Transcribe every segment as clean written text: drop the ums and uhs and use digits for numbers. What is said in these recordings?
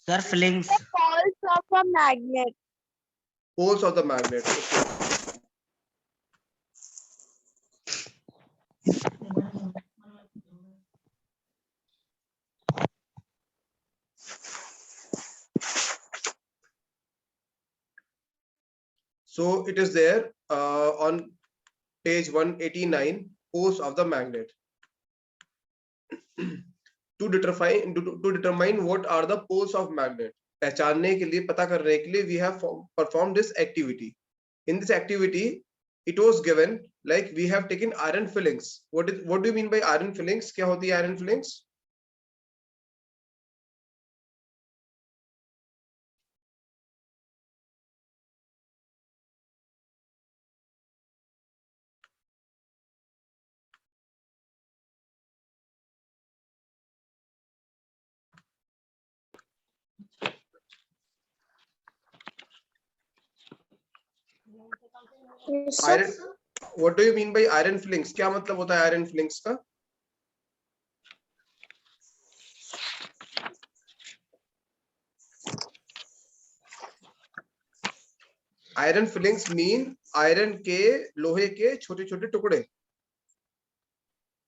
Sir, flings. The poles of a magnet. Poles of the magnet. Okay. So it is there on page 189, poles of the magnet. To determine what are the poles of magnet, पहचानने के लिए, पता करने के लिए, we have performed this activity. In this activity, it was given like we have taken iron fillings. What do you mean by iron fillings? क्या होती है iron fillings? Iron, what do you mean by iron fillings? क्या मतलब होता है iron fillings का? Iron fillings mean iron के, लोहे के छोटे छोटे टुकड़े,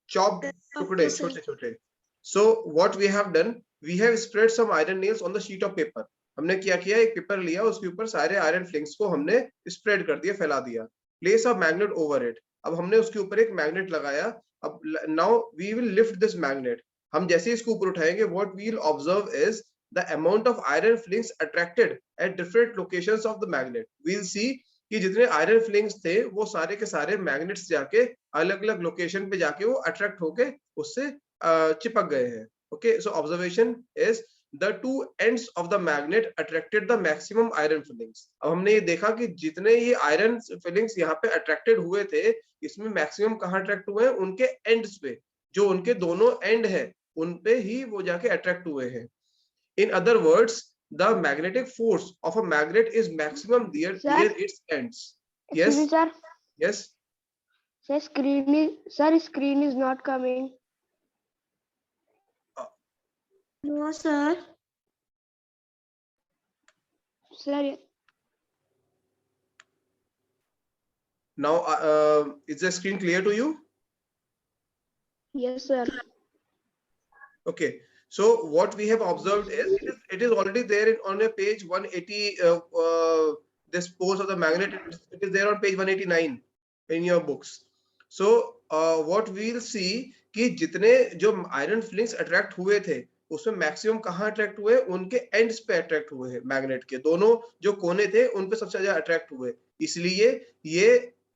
chopped टुकड़े छोटे छोटे. So what we have done, we have spread some iron nails on the sheet of paper. हमने क्या किया, एक पेपर लिया, उसके ऊपर सारे आयरन फ्लिंक्स को हमने स्प्रेड कर दिया, फैला दिया. Place a magnet over it. अब हमने उसके ऊपर एक मैग्नेट लगाया. अब now we will lift this magnet. हम जैसे इसको ऊपर उठाएंगे, what we will observe is the amount of iron filings attracted at different locations of the magnet. We will see कि जितने आयरन फ्लिंक्स थे वो सारे के सारे मैग्नेट्स जाके अलग अलग लोकेशन पे जाके वो अट्रैक्ट होके उससे चिपक गए हैं. Okay, so observation is the two ends of the magnet attracted the maximum iron fillings. अब हमने ये देखा कि जितने ये iron fillings यहाँ पे attracted हुए थे, इसमें maximum कहाँ attract हुए हैं, उनके ends पे, जो उनके दोनों end है उन पे ही वो जाके attract हुए हैं. In other words, the magnetic force of a magnet is maximum near its ends. Yes. Sir. Yes. Sir, screen is not coming. No, sir. Sir, Now, is the screen clear to you? yes, sir. Okay. So what we have observed is it is already there on a page 180. This pose of the magnet, it is there on page 189 in your books. So what we will see कि जितने जो iron flings attract हुए थे उसमें maximum कहाँ attract हुए, उनके ends पे अट्रैक्ट हुए हैं. मैग्नेट के दोनों जो कोने थे उन पे सबसे ज्यादा अट्रैक्ट हुए. इसलिए ये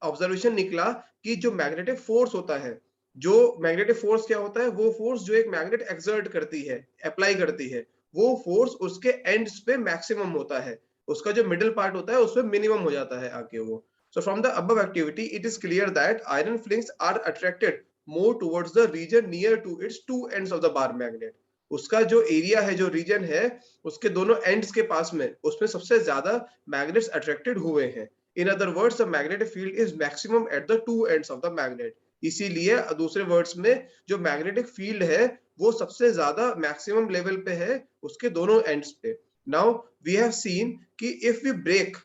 ऑब्जर्वेशन निकला कि जो मैग्नेटिक फोर्स होता है, जो मैग्नेटिक फोर्स क्या होता है, वो फोर्स जो एक मैग्नेट एक्सर्ट करती है, अप्लाई करती है, वो फोर्स उसके एंड्स पे मैक्सिमम होता है, उसका जो मिडिल पार्ट होता है उसमें मिनिमम हो जाता है आके वो. So from the above activity, it is clear that iron flings are attracted more towards the region near to its two ends of the bar magnet. उसका जो एरिया है, जो रीजन है, उसके दोनों एंड्स के पास में, उसमें सबसे ज्यादा मैग्नेट्स अट्रैक्टेड हुए हैं. In other words, the magnetic field is maximum at the two ends of the magnet. इसीलिए दूसरे वर्ड्स में जो मैग्नेटिक फील्ड है वो सबसे ज्यादा मैक्सिमम लेवल पे है उसके दोनों एंड्स पे. नाउ वी हैव सीन कि if we break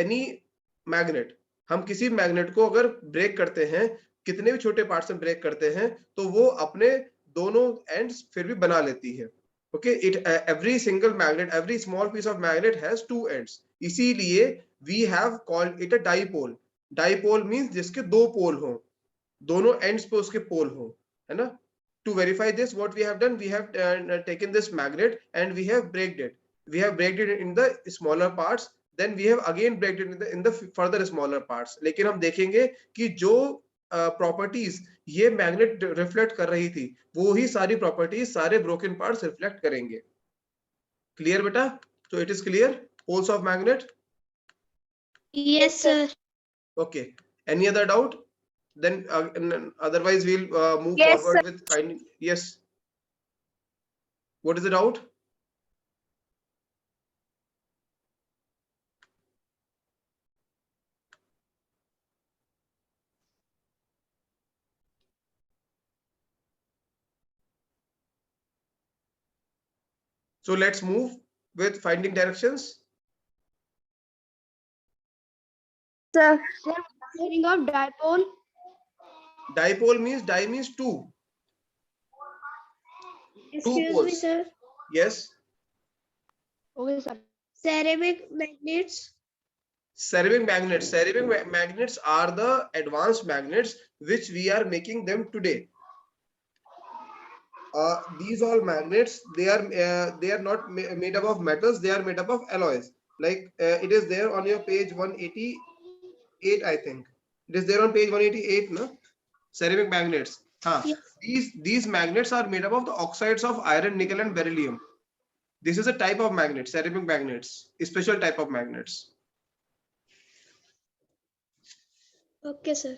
any magnet, हम किसी मैग्नेट को अगर ब्रेक करते हैं, कितने भी छोटे पार्ट में ब्रेक करते हैं, तो वो अपने दोनों एंड्स फिर भी बना लेती है. Okay, it every single magnet, every small piece of magnet has two ends. इसीलिए we have called it a dipole. Dipole means जिसके दो पोल हों, दोनों एंड्स पे उसके पोल हो, है ना. To verify this, what we have done, we have taken this magnet and we have braked it. We have braked it in the smaller parts, then we have again braked it in the further smaller parts. लेकिन हम देखेंगे कि जो properties ये magnet reflect कर रही थी, वो ही सारी प्रॉपर्टीज सारे ब्रोकन पार्ट्स रिफ्लेक्ट करेंगे. क्लियर बेटा? So it is clear, poles of magnet. Yes, sir. Okay. Any other doubt? Then otherwise we'll move Yes, forward with finding. Yes. What is the doubt? So let's move with finding directions. Sir, meaning of dipole. Dipole means di means two. Excuse me, poles. sir. Yes. Okay, sir. Ceramic magnets. Ceramic magnets. Ceramic magnets are the advanced magnets which we are making them today. These all magnets, they are not made up of metals, they are made up of alloys. Like it is there on your page 188, I think. It is there on page 188, no? Ceramic magnets. Yes. These magnets are made up of the oxides of iron, nickel, and beryllium. This is a type of magnet, ceramic magnets, a special type of magnets. Okay, sir.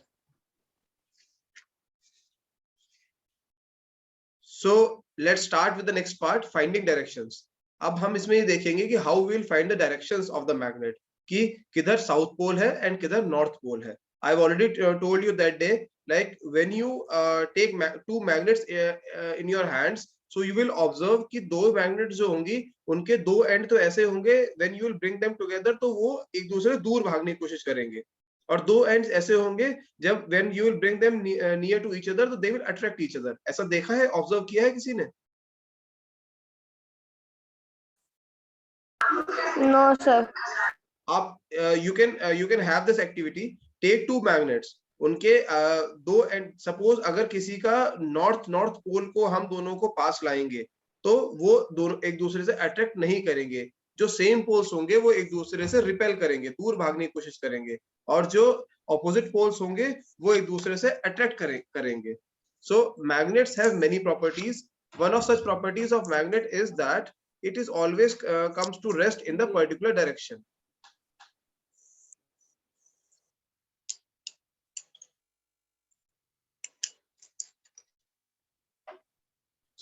So let's start with the next part, finding directions. अब हम इसमें ये देखेंगे कि how we will find the directions of the magnet, कि किधर south pole है and किधर north pole है. I've already told you that day, like when you take two magnets in your hands, so you will observe कि दो magnets जो होंगी उनके दो end तो ऐसे होंगे, when you will bring them together तो वो एक दूसरे से दूर भागने की कोशिश करेंगे, और दो एंड्स ऐसे होंगे जब when you will bring them near to each other तो they will attract each other. ऐसा देखा है, ऑब्जर्व किया है किसी ने? No, sir. आप you can have this activity. Take two magnets, उनके दो एंड, सपोज अगर किसी का नॉर्थ पोल को हम दोनों को पास लाएंगे तो वो दोनों एक दूसरे से अट्रैक्ट नहीं करेंगे. जो सेम पोल्स होंगे वो एक दूसरे से रिपेल करेंगे, दूर भागने की कोशिश करेंगे, और जो ऑपोजिट पोल्स होंगे वो एक दूसरे से अट्रैक्ट करेंगे. So magnets have many properties. One of such properties of magnet is that it is always comes to rest in the particular direction.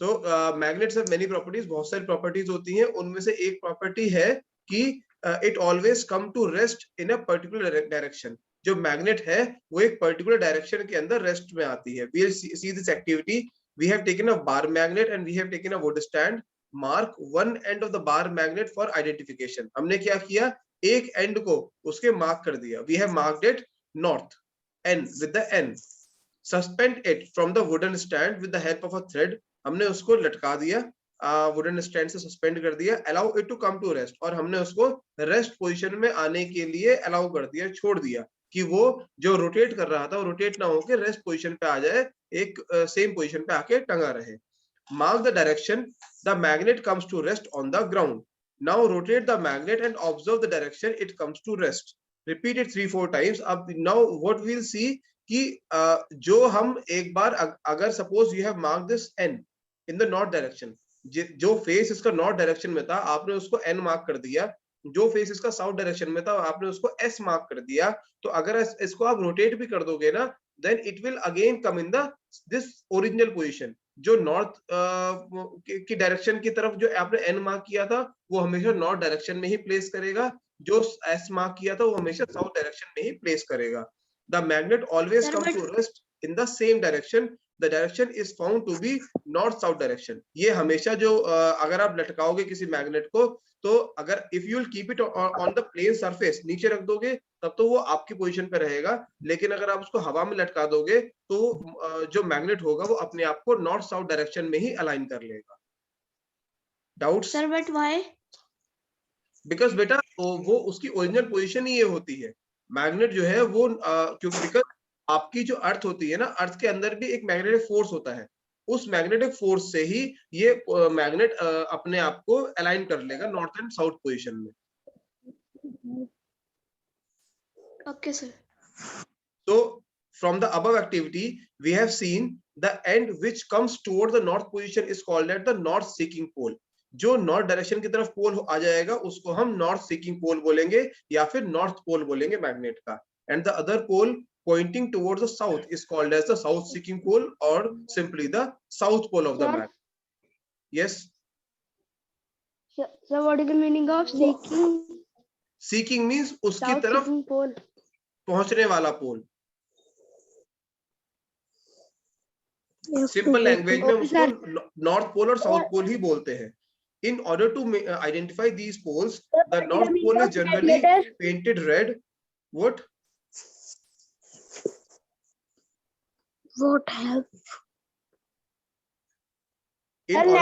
So magnets have many properties. बहुत सारी properties होती हैं, उनमें से एक property है कि it always come to rest in a particular direction. जो magnet है वो एक particular direction के अंदर rest में आती है. We will see this activity. We have taken a bar magnet and we have taken a wood stand. Mark one end of the bar magnet for identification. हमने क्या किया, एक end को उसके mark कर दिया. We have marked it north, N with the N. Suspend it from the wooden stand with the help of a thread. हमने उसको लटका दिया, वुडन स्टैंड से सस्पेंड कर दिया. Allow it to come to rest, और हमने उसको रेस्ट पोजीशन में आने के लिए अलाउ कर दिया, छोड़ दिया, कि वो जो रोटेट कर रहा था वो रोटेट ना होकर रेस्ट पोजीशन पे आ जाए, एक सेम पोजीशन पे आके टंगा रहे. Mark the direction, the magnet comes to rest on the ground. Now rotate the magnet and observe the direction it comes to rest. Repeat it 3-4 times. अब now what we will see कि जो हम एक बार अगर suppose you have mark this N in the north direction, जो face इसका north direction में था आपने उसको एन मार्क कर दिया, जो फेस इसका साउथ डायरेक्शन में था आपने उसको एस मार्क कर दिया, तो अगर इसको आप रोटेट भी कर दोगे ना, then it will again come in this original position. जो नॉर्थ की डायरेक्शन की तरफ जो आपने एन मार्क किया था वो हमेशा नॉर्थ डायरेक्शन में ही प्लेस करेगा, जो एस मार्क किया था वो हमेशा साउथ डायरेक्शन में ही प्लेस करेगा. The magnet always comes to rest in the same direction. The direction is found to be north-south direction. ये हमेशा जो अगर आप लटकाओगे किसी मैग्नेट को, तो अगर if you will keep it on the plane surface, नीचे रख दोगे तब तो वो आपकी पोजीशन पे रहेगा, लेकिन अगर आप उसको हवा में लटका दोगे तो जो मैग्नेट होगा वो अपने आप को नॉर्थ-साउथ डायरेक्शन में ही अलाइन कर लेगा. Doubts? Sir, but why? Because बेटा वो उसकी ओरिजिनल पोजीशन ही ये होती है. मैग्नेट जो है वो क्योंकि बिकॉज आपकी जो अर्थ होती है ना, अर्थ के अंदर भी एक मैग्नेटिक फोर्स होता है, उस मैग्नेटिक फोर्स से ही ये मैग्नेट अपने आप को अलाइन कर लेगा नॉर्थ एंड साउथ पोजीशन में. Okay, sir. So from the above activity we have seen the end which comes toward the north position is called at the north seeking pole. जो north direction की तरफ पोल आ जाएगा उसको हम north seeking पोल बोलेंगे या फिर नॉर्थ पोल बोलेंगे मैग्नेट का. And the other pole pointing towards the south is called as the south seeking pole और simply the south pole of the magnet. Yes So what is the meaning of seeking? Seeking means उसकी South तरफ seeking pole. पहुंचने वाला पोल. Simple language में उसको north pole और south pole ही बोलते हैं. In order to identify these poles, the north pole is generally painted red. What? What help? In order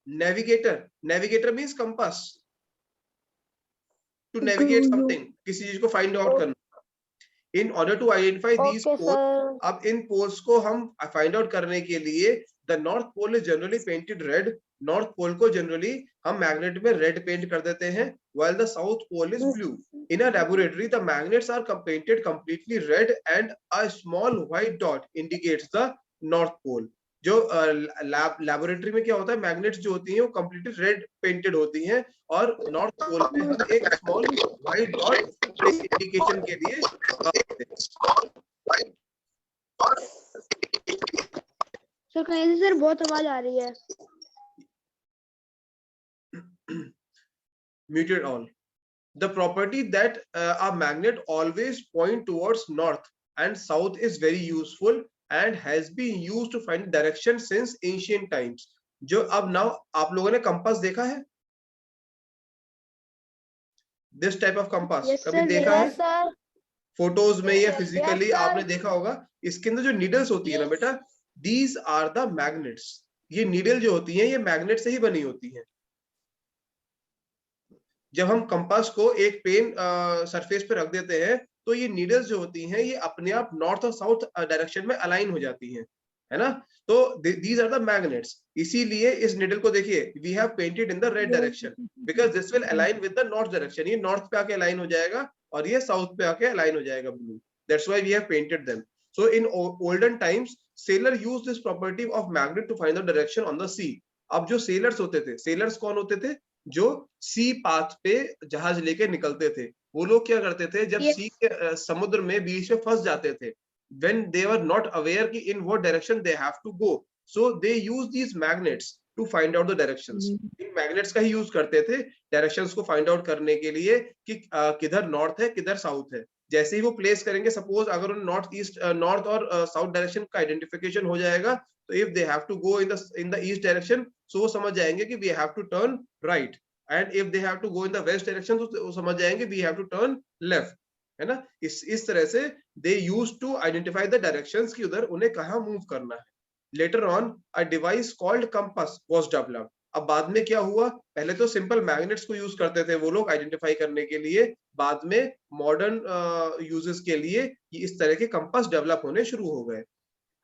Navigator. Navigator means compass. To navigate something, किसी चीज को find out करना. In order to identify these poles, अब इन poles को हम find out करने के लिए the north pole is generally painted red. North pole को generally हम magnet में red paint कर देते हैं, while the south pole is blue. In a laboratory, the magnets are painted completely red and a small white dot indicates the north pole. जो laboratory में क्या होता है, मैग्नेट्स जो होती हैं वो कंप्लीटली रेड पेंटेड होती हैं और नॉर्थ पोल पे हम एक स्मॉल व्हाइट डॉट इंडिकेशन के लिए सर कहीं से सर बहुत आवाज आ रही है. Muted all. The property that a magnet always point towards north and south is very useful and has been used to find direction since ancient times. जो अब now आप लोगों ने कंपास देखा है? This type of compass कभी देखा है? फोटोज में या फिजिकली आपने देखा होगा. इसके अंदर जो नीडल्स होती है ना बेटा, these are the magnets. ये नीडल जो होती हैं ये मैग्नेट से ही बनी होती हैं. जब हम कंपास को एक पेन सरफेस पे रख देते हैं तो ये नीडल्स जो होती हैं ये अपने आप नॉर्थ और साउथ डायरेक्शन में अलाइन हो जाती हैं, है ना. तो दीज आर द मैग्नेट्स. इसीलिए इस नीडल को देखिए, we have painted in the red direction because this will align with the north direction. ये नॉर्थ पे आके अलाइन हो जाएगा और ये साउथ पे आके अलाइन हो जाएगा blue. That's why we have painted them. So in olden times sailor used this property of magnet to find the direction on the sea. अब जो सेलर्स होते थे, सेलर्स कौन होते थे? जो सी पाथ पे जहाज लेके निकलते थे. वो लोग क्या करते थे, जब सी के समुद्र में बीच में फंस जाते थे, when they were not aware कि in what direction they have to go, so they use these magnets to find out the directions. In magnets का ही यूज करते थे directions को find out करने के लिए कि किधर नॉर्थ है किधर साउथ है. जैसे ही वो प्लेस करेंगे, सपोज अगर उन्हें नॉर्थ और साउथ डायरेक्शन का आइडेंटिफिकेशन हो जाएगा, तो if they have to go in the east direction, so वो समझ जाएंगे कि we have to turn right. And if they have to go in the west direction, तो वो समझ जाएंगे we have to turn left, है ना. इस तरह से they used to identify the directions कि उधर उन्हें कहां मूव करना है. Later on a device called compass was developed. अब बाद में क्या हुआ, पहले तो सिंपल मैग्नेट्स को यूज करते थे वो लोग आइडेंटिफाई करने के लिए. बाद में मॉडर्न यूजेस के लिए इस तरह के कंपास डेवलप होने शुरू हो गए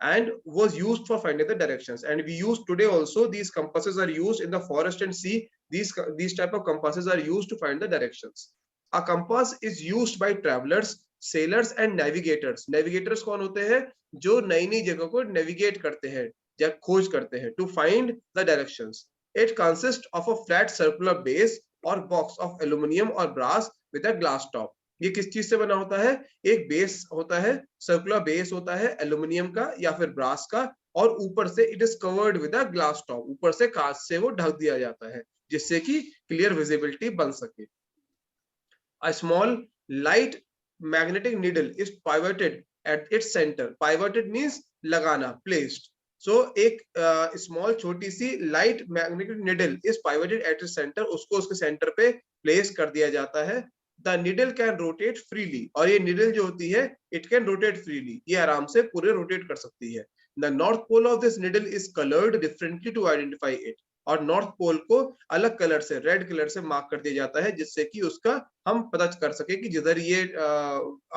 and was used for finding the directions. And we use today also, these compasses are used in the forest and sea. These type of compasses are used to find the directions. A compass is used by travelers, sailors and navigators. Navigators कौन होते हैं? जो नई नई जगह को navigate करते हैं या खोज करते हैं, to find the directions. It consists of a flat circular base or box of aluminum or brass with a glass top. ये किस चीज से बना होता है? एक बेस होता है, सर्कुलर बेस होता है एल्यूमिनियम का या फिर ब्रास का, और ऊपर से it is covered with a glass top. ऊपर से कांच से वो ढक दिया जाता है जिससे कि क्लियर विजिबिलिटी बन सके. A small light magnetic needle is pivoted at its center. Pivoted means लगाना, placed. So एक स्मॉल छोटी सी light magnetic needle is pivoted at its center. उसको उसके सेंटर पे प्लेस कर दिया जाता है. The needle can rotate freely. और ये needle जो होती है, it can rotate freely. ये आराम से पूरे रोटेट कर सकती है. The north pole of this needle is colored differently to identify it. और नॉर्थ पोल को अलग कलर से, रेड कलर से मार्क कर दिया जाता है जिससे कि उसका हम पता कर सके कि जिधर ये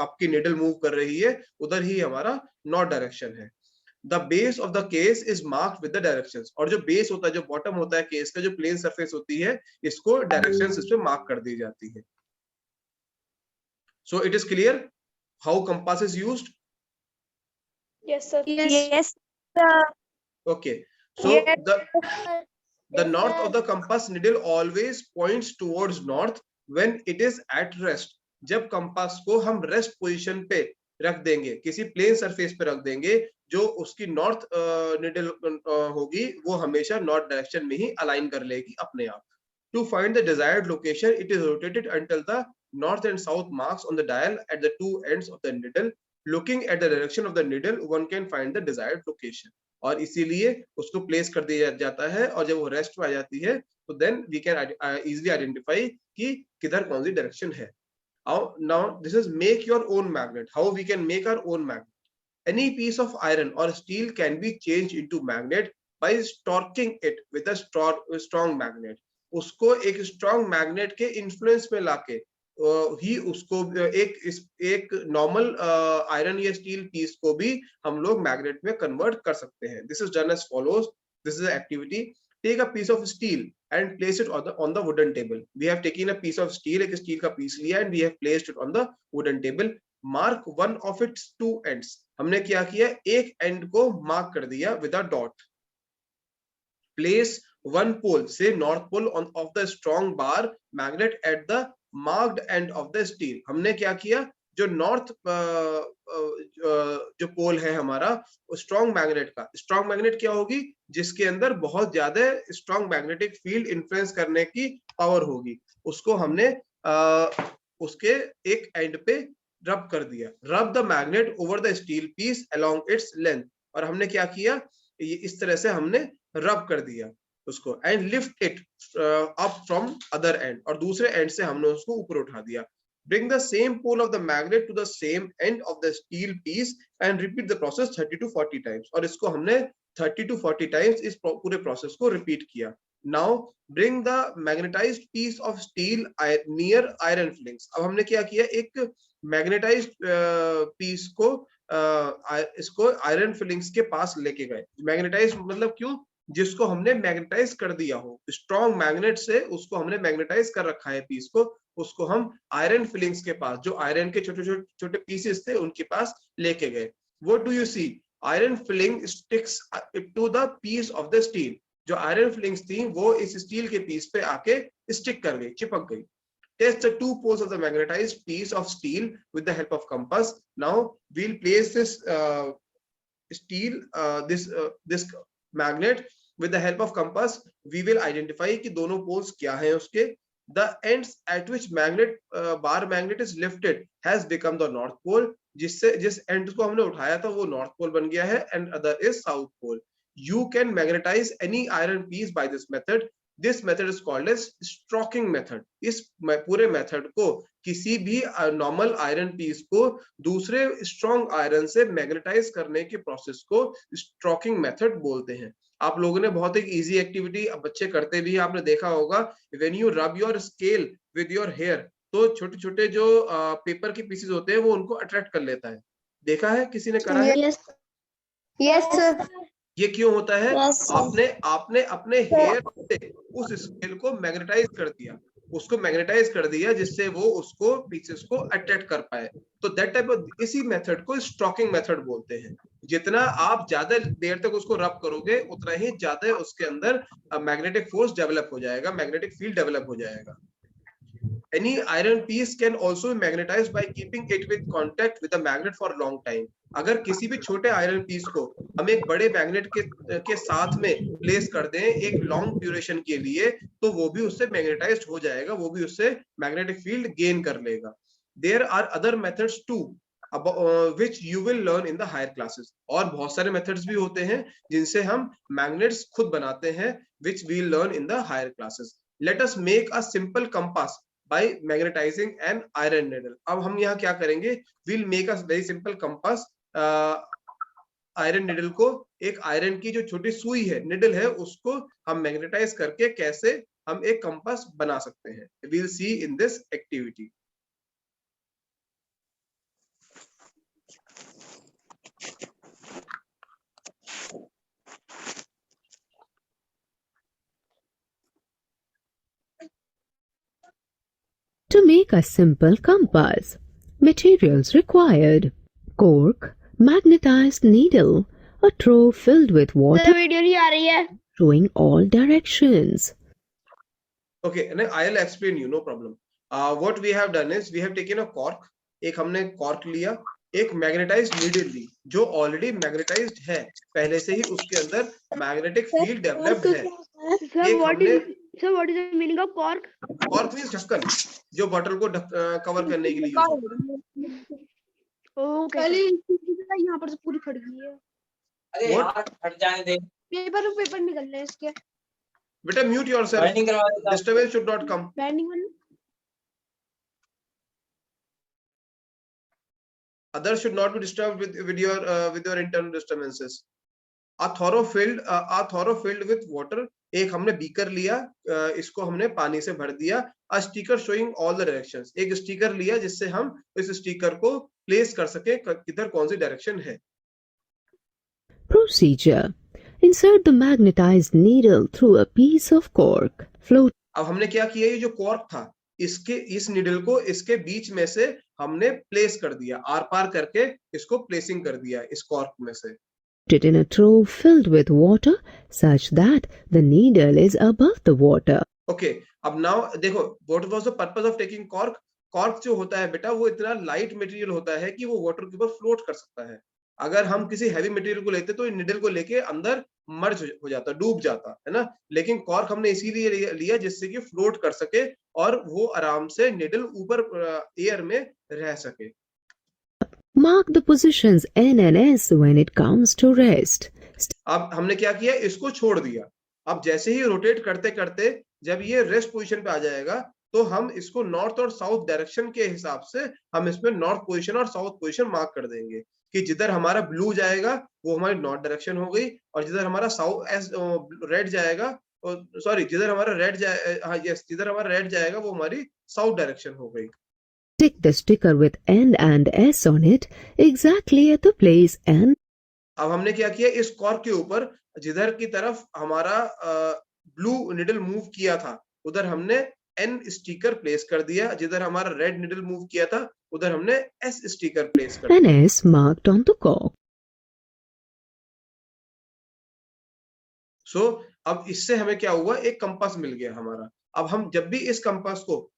आपकी निडल मूव कर रही है उधर ही हमारा नॉर्थ डायरेक्शन है. The base of the case is marked with the directions. और जो बेस होता है, जो बॉटम होता है केस का, जो प्लेन सरफेस होती है, इसको डायरेक्शंस इस पे मार्क कर दी जाती है. So it is clear how compass is used? Yes, sir. Yes, sir. Okay. So the north of the compass needle always points towards north when it is at rest. जब compass को हम rest position पे रख देंगे, किसी plane surface पे रख देंगे, जो उसकी नॉर्थ निडल होगी वो हमेशा नॉर्थ डायरेक्शन में ही अलाइन कर लेगी अपने आप. To find the desired location, it is rotated until the north and south marks on the dial at the two ends of the needle. Looking at the direction of the needle, one can find the desired location. और इसीलिए उसको place कर दिया जाता है, और जब वो रेस्ट में आ जाती है तो then we can easily identify कि किधर कौन सी डायरेक्शन है. Now this is make your own magnet. How we can make our own magnet? Any piece of iron or steel can be changed into magnet by torquing it with a strong magnet. उसको एक strong magnet के influence में लाके ही उसको एक normal iron या steel piece को भी हम लोग मैग्नेट में कन्वर्ट कर सकते हैं. This is done as follows. This is activity. Take a piece of steel and place it on the wooden table. We have taken a piece of steel, एक steel का पीस लिया and we have placed it on the wooden table. Mark one of its two ends. हमने क्या किया, एक and को mark कर दिया with a dot. Place one pole, say north pole of the strong bar magnet at the marked end of the steel. हमने क्या किया, जो नॉर्थ जो पोल है हमारा स्ट्रॉन्ग मैग्नेट का. स्ट्रॉन्ग मैग्नेट क्या होगी, जिसके अंदर बहुत ज्यादा स्ट्रॉन्ग मैग्नेटिक फील्ड इन्फ्लुएंस करने की पावर होगी. उसको हमने उसके एक एंड पे रब कर दिया. Rub the magnet over the steel piece along its length. और हमने क्या किया, ये इस तरह से हमने रब कर दिया उसको. And lift it up from other and. और दूसरे एंड से हमने उसको ऊपर उठा दिया. Bring the same pole of the magnet to the same end of the steel piece and repeat the process 30 to 40 times. और इसको हमने 30 to 40 times इस पूरे प्रोसेस को रिपीट किया. Now bring the magnetized piece of steel near iron flings. अब हमने क्या किया, एक मैग्नेटाइज्ड पीस को इसको आयरन फिलिंग्स के पास लेके गए. मैग्नेटाइज्ड मतलब क्यों, जिसको हमने मैग्नेटाइज कर दिया हो. स्ट्रॉन्ग मैग्नेट से उसको हमने मैग्नेटाइज कर रखा है पीस को, उसको हम आयरन फिलिंग्स के पास, जो आयरन के छोटे छोटे पीसेस थे उनके पास लेके गए. What do you see? Iron filling sticks to the piece of the steel. जो आयरन फिलिंग्स थी वो इस स्टील के पीस पे आके स्टिक कर गई, चिपक गई. Test the two poles of the magnetized piece of steel with the help of compass. Now we'll place this this magnet with the help of compass. We will identify कि दोनों poles क्या हैं उसके. The ends at which bar magnet is lifted has become the north pole. जिस end को हमने उठाया था वो north pole बन गया है, and other is south pole. You can magnetize any iron piece by this method. This method is called as stroking method. इस पूरे मेथड को, किसी भी नॉर्मल आयरन पीस को दूसरे स्ट्रॉन्ग आयरन से मैग्नेटाइज करने के प्रोसेस को स्ट्रोकिंग मेथड बोलते हैं. आप लोगों ने बहुत एक इजी एक्टिविटी अब बच्चे करते भी, आपने देखा होगा, when you rub your scale with your hair, तो छोटे छोटे जो पेपर के पीसेस होते हैं वो उनको अट्रैक्ट कर लेता है. देखा है, किसी ने करा है? Yes sir. ये क्यों होता है? Yes, आपने अपने हेयर से उस स्केल को मैग्नेटाइज कर दिया, उसको मैग्नेटाइज कर दिया जिससे वो उसको पीसेस को अट्रैक्ट कर पाए. तो दैट टाइप ऑफ, इसी मेथड को स्ट्रोकिंग मेथड बोलते हैं. जितना आप ज्यादा देर तक उसको रब करोगे उतना ही ज्यादा उसके अंदर मैग्नेटिक फोर्स डेवलप हो जाएगा, मैग्नेटिक फील्ड डेवलप हो जाएगा. Any iron piece can also be magnetized by keeping it with contact with a magnet for a long time. अगर किसी भी छोटे आयरन पीस को हम एक बड़े मैग्नेट के साथ में प्लेस कर दें एक लॉन्ग ड्यूरेशन के लिए, तो वो भी उससे मैग्नेटाइज्ड हो जाएगा, वो भी उससे मैग्नेटिक फील्ड गेन कर लेगा. There are other methods too, which you will learn in the higher classes. और बहुत सारे मेथड्स भी होते हैं जिनसे हम मैग्नेट्स खुद बनाते हैं, which we will learn in the higher classes. Let us make a simple compass by magnetizing an iron needle. अब हम यहाँ क्या करेंगे, we'll make a very simple compass. Iron needle को, एक आयरन की जो छोटी सुई है, निडल है, उसको हम मैग्नेटाइज करके कैसे हम एक कंपास बना सकते हैं. we'll see in this activity. To make a simple compass, materials required: cork, magnetized needle, a trough filled with water video नहीं आ रही है. flowing all directions. Okay, and I'll explain you, no problem. What we have done is we have taken a cork. एक हमने cork लिया, एक magnetised needle ली जो already magnetised है, पहले से ही उसके अंदर मैग्नेटिक फील्ड डेवलप्ड है. Sir, what is the meaning of cork? Cork means ढक्कन, जो बॉटल को कवर करने के लिए यूज होता है. Okay. यहाँ पर से पूरी फट गई है. अरे What? यार हट जाने दे, पेपर निकल रहे हैं इसके। Beta, mute yourself. बाइंडिंग करवा देता हूँ। Disturbance should not come. Banding Others should not be disturbed with your internal disturbances. A thorough filled with water. एक हमने बीकर लिया, इसको हमने पानी से भर दिया. A sticker showing all the directions. एक स्टिकर लिया जिससे हम इस स्टिकर को प्लेस कर सके किधर कौन सी डायरेक्शन है. Procedure. Insert the magnetized needle through a piece of cork. Float. अब हमने क्या किया, ये जो कॉर्क था इस निडल को इसके बीच में से हमने प्लेस कर दिया, आर पार करके इसको प्लेसिंग कर दिया इस कॉर्क में से. It in a trough filled with water such that the needle is above the water. Okay, अब नाउ देखो, what was the purpose of taking cork. Cork जो होता है बेटा वो इतना लाइट मटेरियल होता है कि वो वाटर के ऊपर फ्लोट कर सकता है. अगर हम किसी हैवी मटेरियल को लेते तो निडल को लेके अंदर मर्ज हो जाता, डूब जाता है ना. लेकिन कॉर्क हमने इसीलिए लिया जिससे कि फ्लोट कर सके और वो आराम से निडल ऊपर एयर में रह सके. Mark the positions N and S when it comes to rest. अब हमने क्या किया, इसको छोड़ दिया. अब जैसे ही रोटेट करते करते जब ये रेस्ट पोजीशन पे आ जाएगा तो हम इसको नॉर्थ और साउथ डायरेक्शन के हिसाब से हम इसमें नॉर्थ पोजीशन और साउथ पोजीशन मार्क कर देंगे कि जिधर हमारा ब्लू जाएगा वो हमारी नॉर्थ डायरेक्शन हो गई और जिधर हमारा रेड जाएगा, सॉरी जिधर हमारा रेड जाएगा वो हमारी साउथ डायरेक्शन हो गई. Stick the sticker with N and S on it exactly at the place N. अब हमने क्या किया, इस कॉर्क के ऊपर जिधर की तरफ हमारा ब्लू निडल मूव किया था उधर हमने एन स्टिकर प्लेस कर दिया, जिधर हमारा रेड निडल मूव किया था उधर हमने एस स्टिकर प्लेस कर and दिया. S marked on the cork. सो अब इससे हमें क्या हुआ, एक कंपास मिल गया हमारा. अब हम जब भी इस कंपास को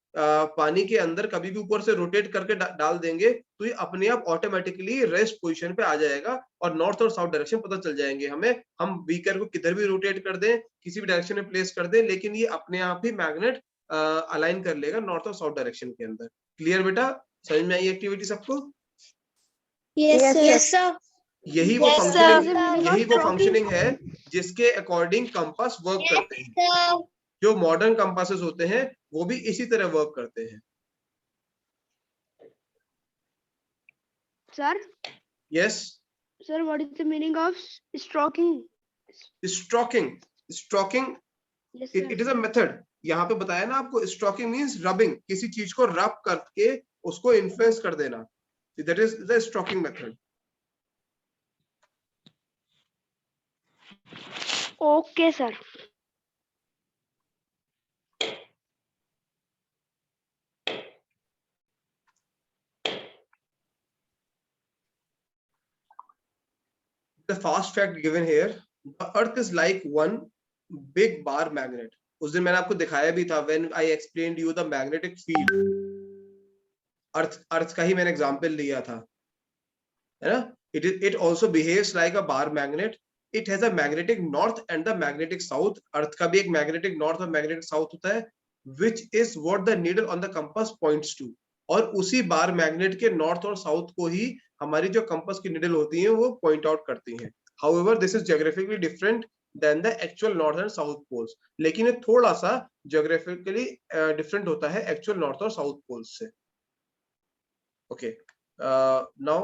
पानी के अंदर कभी भी ऊपर से रोटेट करके डाल देंगे तो ये अपने आप ऑटोमेटिकली रेस्ट पोजीशन पे आ जाएगा और नॉर्थ और साउथ डायरेक्शन पता चल जाएंगे हमें. हम बीकर को किधर भी रोटेट कर दें, किसी भी डायरेक्शन में प्लेस कर दें, लेकिन ये अपने आप ही मैग्नेट अलाइन कर लेगा नॉर्थ और साउथ डायरेक्शन के अंदर. क्लियर बेटा, समझ में आई एक्टिविटी सबको? Yes sir. यही वो फंक्शनिंग है जिसके अकॉर्डिंग कंपास वर्क करते हैं. जो मॉडर्न कंपासेस होते हैं वो भी इसी तरह वर्क करते हैं. Sir yes sir, what is the meaning of stroking? Stroking it is a method. यहाँ पे बताया ना आपको, स्ट्रोकिंग मींस रबिंग, किसी चीज को रब करके उसको इन्फ्लुएंस कर देना. That is the stroking method. Okay sir. The fast fact given here, the earth is like one big bar magnet. उस दिन मैंने आपको दिखाया भी था when I explained you the magnetic field. अर्थ का ही मैंने एग्जांपल लिया था, है ना. It also behaves like a bar magnet. It has a magnetic north and the magnetic south. अर्थ का भी एक magnetic north और magnetic south होता है, which is what the needle on the compass points to. और उसी बार मैग्नेट के north और साउथ को ही हमारी जो कंपास की निडल होती हैं वो पॉइंट आउट करती हैं. However, this is geographically different than the actual north and south poles. लेकिन ये थोड़ा सा geographically different होता है actual north और south poles से. Okay, now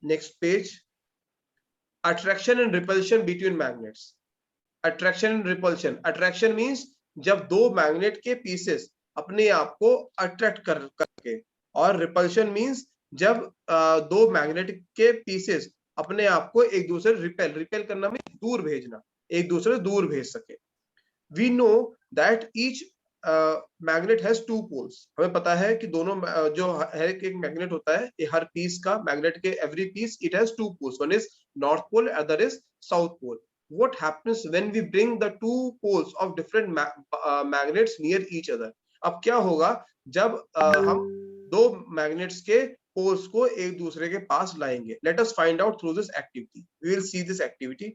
next page. Attraction and repulsion between magnets. Attraction and repulsion. Attraction means जब दो मैग्नेट के पीसेस अपने आप को अट्रैक्ट करके, और रिपल्शन मींस जब दो मैग्नेट के पीसेस अपने आप को एक दूसरे रिपेल करना में दूर भेजना, एक दूसरे से दूर भेज सके. We know that each magnet has two poles. हमें पता है कि दोनों जो हर एक मैग्नेट होता है, हर पीस का मैग्नेट के every piece it has two poles. One is north pole, other is south pole. What happens when we bring the two poles of different magnets near each other? अब क्या होगा जब हम दो मैग्नेट्स के poles को एक दूसरे के पास लाएंगे? Let us find out through this activity. We will see this activity.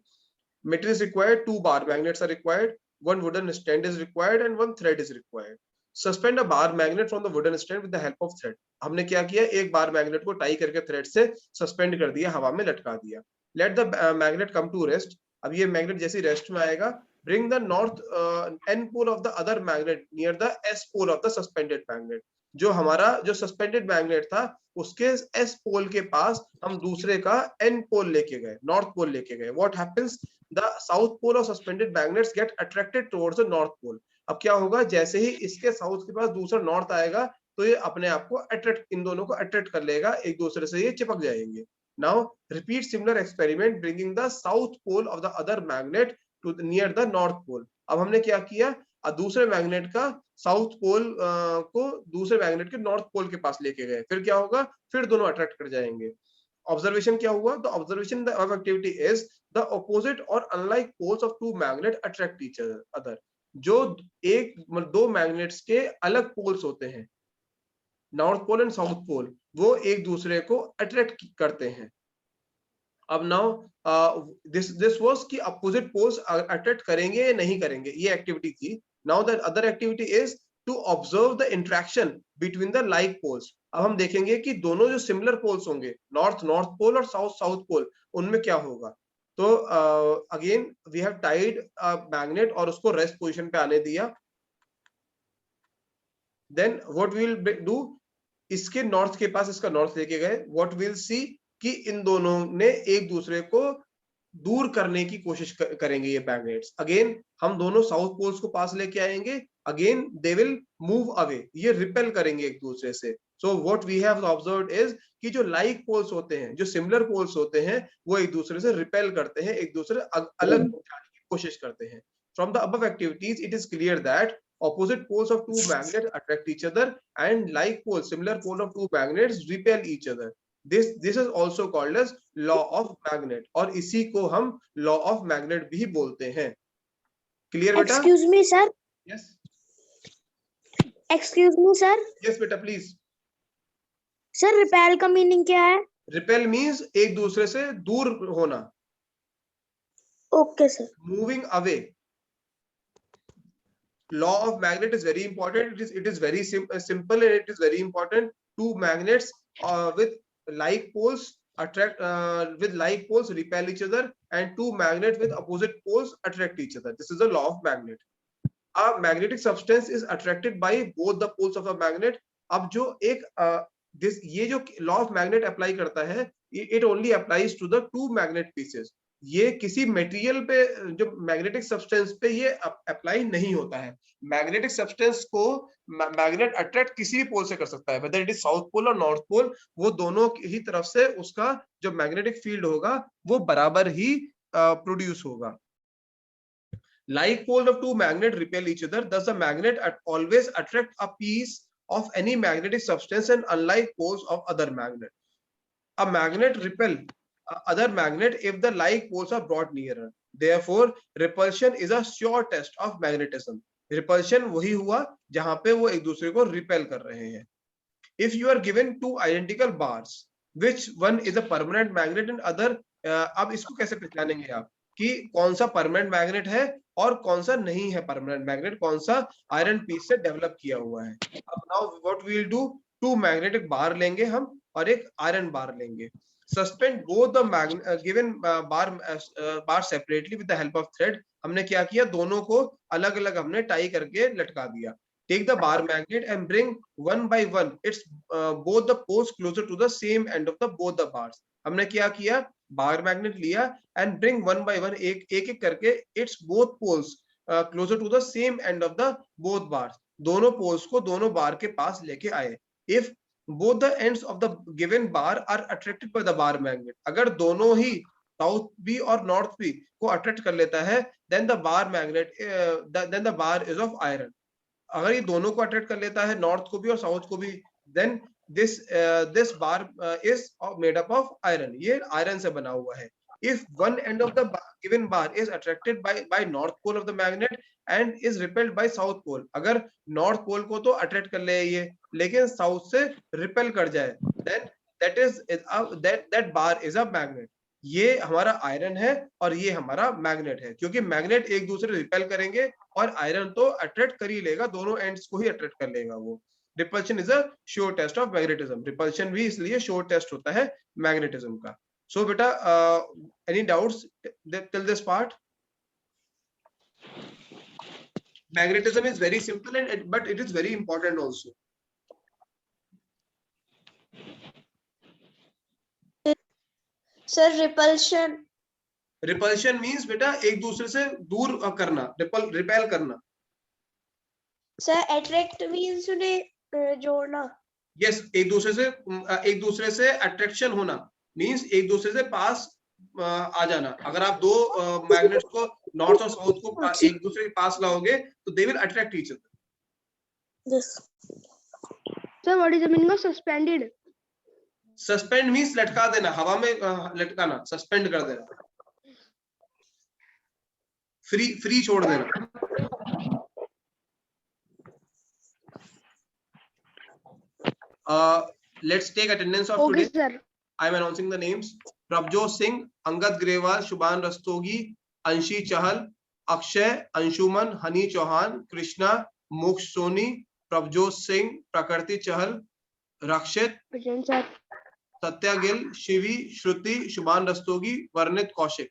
Material is required. 2 bar magnets are required. 1 wooden stand is required and 1 thread is required. Suspend a bar magnet from the wooden stand with the help of thread. हमने क्या किया, एक bar magnet को tie करके thread से suspend कर दिया, हवा में लटका दिया। Let the magnet come to rest. अब ये मैग्नेट जैसे रेस्ट में आएगा, bring the north N pole of the other magnet near the S pole of the suspended magnet. जो हमारा जो सस्पेंडेड मैग्नेट था उसके एस पोल के पास हम दूसरे का एन पोल लेके गए, नॉर्थ पोल लेके गए। What happens, the south pole of suspended magnets get attracted towards the north pole. अब क्या होगा, जैसे ही इसके साउथ के पास दूसरा नॉर्थ आएगा तो ये अपने आप को अट्रैक्ट, इन दोनों को अट्रैक्ट कर लेगा, एक दूसरे से ये चिपक जाएंगे। Now repeat similar experiment bringing the south pole of the other magnet to near the north pole. अब हमने क्या किया, दूसरे मैग्नेट का साउथ पोल को दूसरे मैग्नेट के नॉर्थ पोल के पास लेके गए। फिर क्या होगा, फिर दोनों अट्रैक्ट कर जाएंगे। ऑब्जर्वेशन क्या हुआ, the observation the activity is the opposite और unlike poles of two magnet attract each other. जो एक दो मैग्नेट्स के अलग पोल्स होते हैं, north pole and south pole, वो एक दूसरे को अट्रैक्ट करते हैं। अब नाउ दिस वाज कि अपोजिट पोल्स अट्रैक्ट करेंगे या नहीं करेंगे, ये एक्टिविटी थी। Now the other activity is to observe the interaction between the like poles. अब हम देखेंगे कि दोनों जो सिमिलर पोल्स होंगे, नॉर्थ नॉर्थ पोल और साउथ साउथ पोल, उनमें क्या होगा। तो again we have tied magnet और उसको रेस्ट पोजीशन पे आने दिया। Then what we will do, इसके नॉर्थ के पास इसका नॉर्थ लेके गए। व्हाट वी विल सी कि इन दोनों ने एक दूसरे को दूर करने की कोशिश करेंगे ये मैग्नेट्स। अगेन हम दोनों साउथ पोल्स को पास लेके आएंगे, again they will move away, ये रिपेल करेंगे एक दूसरे से। So what we have observed is कि जो लाइक पोल्स होते हैं, जो सिमिलर पोल्स होते हैं, वो एक दूसरे से रिपेल करते हैं, एक दूसरे अलग जाने की कोशिश करते हैं। From the above activities it is clear that opposite poles of two magnets attract each other and like poles, similar pole of two magnets repel each other. This is also called as law of magnet, और इसी को हम law of magnet भी बोलते हैं। Clear बेटा? Excuse me sir. Yes. Excuse me sir. Yes बेटा please. Sir repel का मीनिंग क्या है? रिपेल मीन्स एक दूसरे से दूर होना। Okay sir. Moving away. Law of magnet is very important. It is very simple and it is very important. Two magnets with like poles attract with like poles repel each other, and two magnets with opposite poles attract each other. This is the law of magnet. A magnetic substance is attracted by both the poles of a magnet. अब जो एक ये जो law of magnet apply करता है, it only applies to the two magnet pieces. ये किसी material पे, जो मैग्नेटिक सब्सटेंस पे ये अप्लाई नहीं होता है। मैग्नेटिक सब्सटेंस को मैग्नेट अट्रैक्ट किसी भी पोल से कर सकता है, whether it is south pole और नॉर्थ पोल, वो दोनों ही तरफ से उसका जो मैग्नेटिक फील्ड होगा वो बराबर ही प्रोड्यूस होगा। Like poles of two magnets repel each other, thus the magnet always attract a piece of any magnetic substance, and unlike poles of other magnet, a magnet repel other magnet if the like poles are brought nearer. Therefore repulsion is a sure test of magnetism. Repulsion वही हुआ जहां पे वो एक दूसरे को repel कर रहे हैं। If you are given two identical bars, which one is a permanent magnet and other, अब इसको कैसे पहचानेंगे आप कि कौन सा परमानेंट मैग्नेट है और कौन सा नहीं है परमानेंट मैग्नेट, कौन सा आयरन पीस से डेवलप किया हुआ है। अब now what we will do, two magnetic bar लेंगे हम और एक आयरन बार लेंगे। Suspend both the given bar separately with the help of thread. हमने क्या किया, दोनों को अलग अलग हमने टाई करके लटका दिया। Take the bar magnet and bring one by one its both the poles closer to the same end of the both the bars. हमने क्या किया, बार मैग्नेट लिया and bring one by one, एक एक करके its both poles closer to the same end of the both bars, दोनों poles को दोनों बार के पास लेके आए। If both the ends of the given bar are attracted by the bar magnet, अगर दोनों ही साउथ भी और नॉर्थ भी को अट्रैक्ट कर लेता है, then the bar magnet then the bar is of iron. अगर ये दोनों को अट्रैक्ट कर लेता है, नॉर्थ को भी और साउथ को भी, then this bar is made up of iron. ये आयरन से बना हुआ है। If one end of the given bar is attracted by north pole of the magnet and is repelled by south pole, अगर north pole को तो attract कर ले ये, लेकिन साउथ से रिपेल कर जाए, then that bar is a magnet. ये हमारा आयरन है और ये हमारा मैग्नेट है, क्योंकि मैग्नेट एक दूसरे रिपेल करेंगे और आयरन तो अट्रैक्ट कर ही लेगा, दोनों एंड्स को ही अट्रैक्ट कर लेगा वो। Repulsion is a sure test of magnetism. Repulsion भी इसलिए श्योर टेस्ट होता है मैग्नेटिज्म का। सो बेटा any doubts till this part? Magnetism is very simple but it is very important also. Sir, repulsion. Repulsion means बेटा एक दूसरे से दूर करना, रिपेल करना। Sir, attract means उन्हें जोड़ना। Yes, एक दूसरे से अट्रैक्शन होना मीन्स एक दूसरे से पास आ जाना। अगर आप दो मैग्नेट्स को नॉर्थ और साउथ को एक दूसरे के पास लाओगे तो they will attract each other. Yes. Sir, what is the meaning of suspended? Suspend means लटका देना, हवा में लटकाना, सस्पेंड कर देना, फ्री छोड़ देना। Let's take attendance of Okay, today. sir. I am announcing the names. Prabjot Singh, Angad Grewal, Shubhan Rastogi, Anshi Chahal, Akshay, Anshuman, Hani Chauhan, Krishna, Moksh Soni, Prabjot Singh, Prakriti Chahal, Rakshit, Present, sir. Satya Gill, Shivi, Shruti, Shubhan Rastogi, Varnit Kaushik.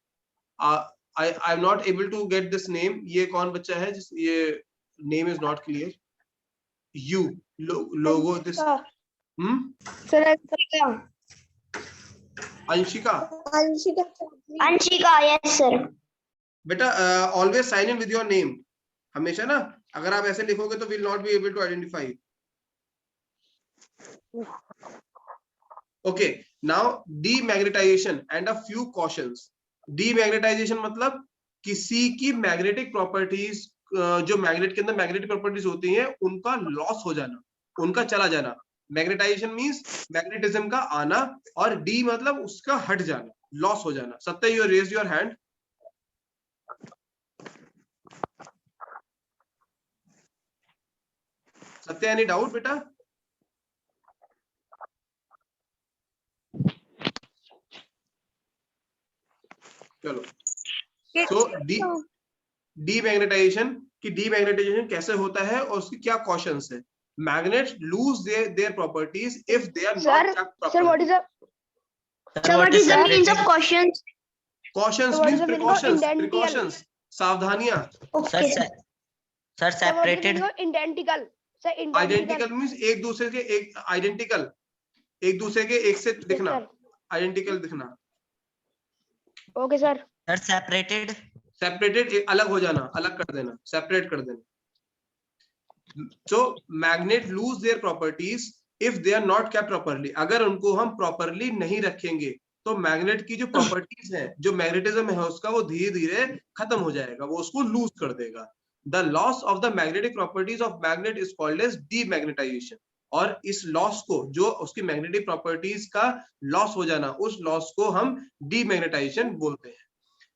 I am not able to get this name. ये कौन बच्चा है जिस ये name is not clear. You logo this. Sir, Anshika. Anshika. Anshika, yes, sir. बेटा always sign in with your name. हमेशा ना अगर आप ऐसे लिखोगे तो will not be able to identify. Okay, now demagnetization and a few cautions. Demagnetization मतलब किसी की मैग्नेटिक प्रॉपर्टीज जो मैग्नेट के अंदर मैग्नेटिक प्रॉपर्टीज होती हैं उनका लॉस हो जाना, उनका चला जाना। मैग्नेटाइजेशन मींस मैग्नेटिज्म का आना और डी मतलब उसका हट जाना, लॉस हो जाना। सत्य, यू रेज योर हैंड। सत्य, एनी डाउट बेटा? चलो, सो डीमैग्नेटाइजेशन की डीमैग्नेटाइजेशन कैसे होता है और उसकी क्या कॉशंस है? Magnets lose their properties if they are not kept properly. Sir, what is the means of cautions? Cautions means precautions, सावधानियां। Okay. Sir, separated. Identical. Sir, Identical means एक दूसरे के एक दूसरे के एक से दिखना, आइडेंटिकल दिखना। Okay, sir. Sir, separated. Separated अलग हो जाना, अलग कर देना, सेपरेट कर देना। So magnet lose their properties if they are not kept properly. अगर उनको हम properly नहीं रखेंगे तो मैग्नेट की जो प्रॉपर्टीज है, जो मैग्नेटिज्म है उसका, वो धीरे धीरे खत्म हो जाएगा, वो उसको लूज कर देगा। The loss of the magnetic properties of magnet is called as demagnetization. और इस लॉस को, जो उसकी मैग्नेटिक प्रॉपर्टीज का लॉस हो जाना, उस लॉस को हम डीमैग्नेटाइजेशन बोलते हैं।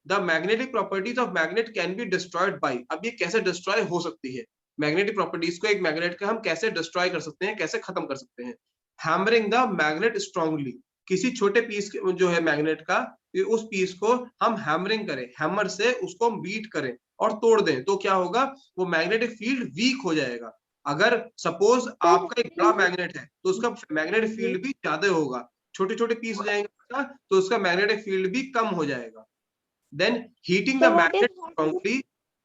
The magnetic properties of magnet can be destroyed by. अब ये कैसे डिस्ट्रॉय हो सकती है? मैग्नेटिक प्रॉपर्टीज को एक मैग्नेट का हम कैसे डिस्ट्रॉय कर सकते हैं, कैसे खत्म कर सकते हैं? Hammering the magnet strongly. किसी छोटे पीस जो है मैग्नेट का, उस पीस को हम हैमरिंग करें, हैमर से उसको बीट करें और तोड़ दें, तो क्या होगा? वो मैग्नेटिक फील्ड वीक हो जाएगा। अगर सपोज आपका एक बड़ा मैग्नेट है तो उसका मैग्नेटिक फील्ड भी ज्यादा होगा, छोटे छोटे पीस हो जाएंगे तो उसका मैग्नेटिक फील्ड भी कम हो जाएगा। Then heating the magnet strongly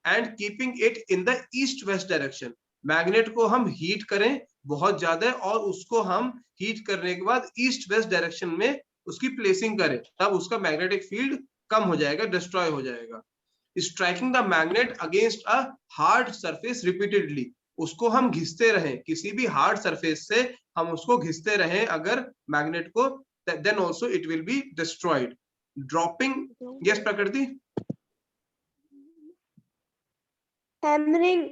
and keeping it in the east-west direction. Magnet को हम हीट करें बहुत ज्यादा और उसको हम हीट करने के बाद ईस्ट वेस्ट डायरेक्शन में उसकी प्लेसिंग करें, तब उसका मैग्नेटिक फील्ड कम हो जाएगा, डिस्ट्रॉय हो जाएगा। Striking the magnet against a hard surface repeatedly. उसको हम घिसते रहें, किसी भी हार्ड सरफेस से हम उसको घिसते रहें अगर मैग्नेट को, then also it will be destroyed. Dropping, yes प्रकृति? Hammering.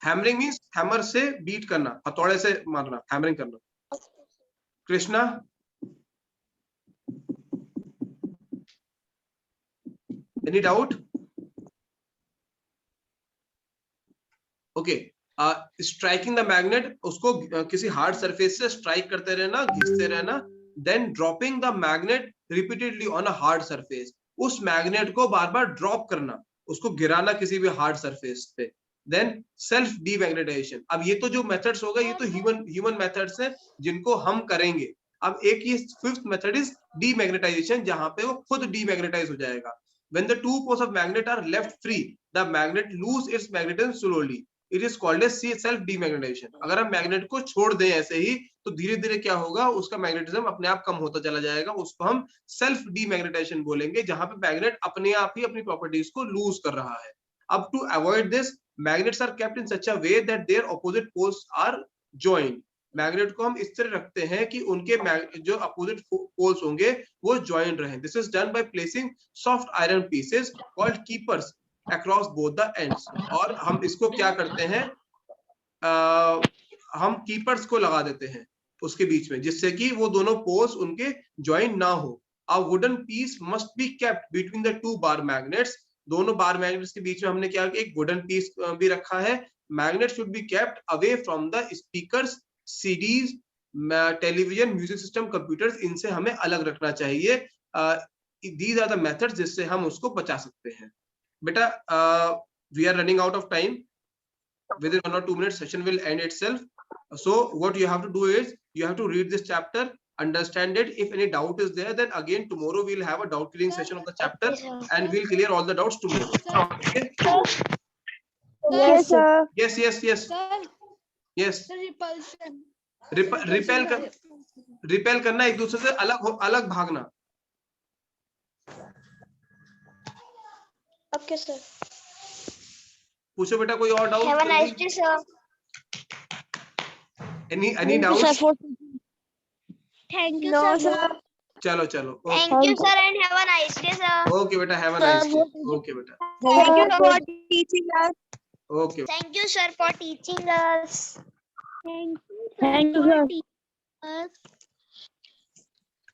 हैमरिंग मींस हैमर से बीट करना, हथौड़े से मारना, हैमरिंग करना। Krishna? Any doubt? Okay, striking the magnet, उसको किसी हार्ड सरफेस से स्ट्राइक करते रहना, घिसते रहना, then dropping the magnet repeatedly on a hard surface. उस मैग्नेट को बार बार ड्रॉप करना, उसको गिराना किसी भी हार्ड सरफेस पे. Then self demagnetization. अब ये तो जो मेथड्स होगा ये तो ह्यूमन मेथड्स हैं जिनको हम करेंगे. अब एक ये फिफ्थ मेथड इज डीमैग्नेटाइजेशन, जहां पे वो खुद डीमैग्नेटाइज हो जाएगा. When the two poles of magnet are left free, the magnet lose its magnetism slowly. It is called as self demagnetization. अगर हम मैग्नेट को छोड़ दें ऐसे ही तो धीरे धीरे क्या होगा, उसका मैग्नेटिज्म अपने आप कम होता चला जाएगा. उसको हम सेल्फ डीमैग्नेटाइजेशन बोलेंगे, जहां पे मैग्नेट अपने आप ही अपनी प्रॉपर्टीज को लूज कर रहा है. अब to avoid this, magnets are kept in such a way that their opposite poles are joined. Magnet को हम इस तरह रखते हैं कि उनके जो अपोजिट पोल्स होंगे वो ज्वाइंट रहें. This is done by placing soft iron pieces called keepers across both the ends. और हम इसको क्या करते हैं, हम कीपर्स को लगा देते हैं उसके बीच में, जिससे कि वो दोनों पोल्स उनके ज्वाइंट ना हो. A wooden piece must be kept between the two bar magnets. दोनों बार मैग्नेट्स के बीच में हमने क्या एक वुडन पीस भी रखा है. Magnet should be kept away from the speakers, CDs, television, music system, computers. इनसे हमें अलग रखना चाहिए. दीज आर द मेथड्स जिससे हम उसको बचा सकते हैं. बेटा we are running out of time. Within 1 or 2 minutes session will end itself. So what you have to do is you have to read this chapter, understand it. If any doubt is there, then again tomorrow we'll have a doubt clearing session of the chapter and we'll clear all the doubts tomorrow. Okay? Yes, sir. Yes. Sir, Yes. sir, repulsion. Repel करना, एक दूसरे से अलग भागना. Okay, sir. पूछो बेटा कोई और doubt. Have a nice day, sir. any doubts? Thank you, No, sir. sir. चलो. Thank you, sir, and have a nice day, sir. Okay बेटा, have a nice day. Okay बेटा. Thank you for teaching us. Okay. Thank you, sir, for teaching us. Thank you, Thank you, for sir. teaching us.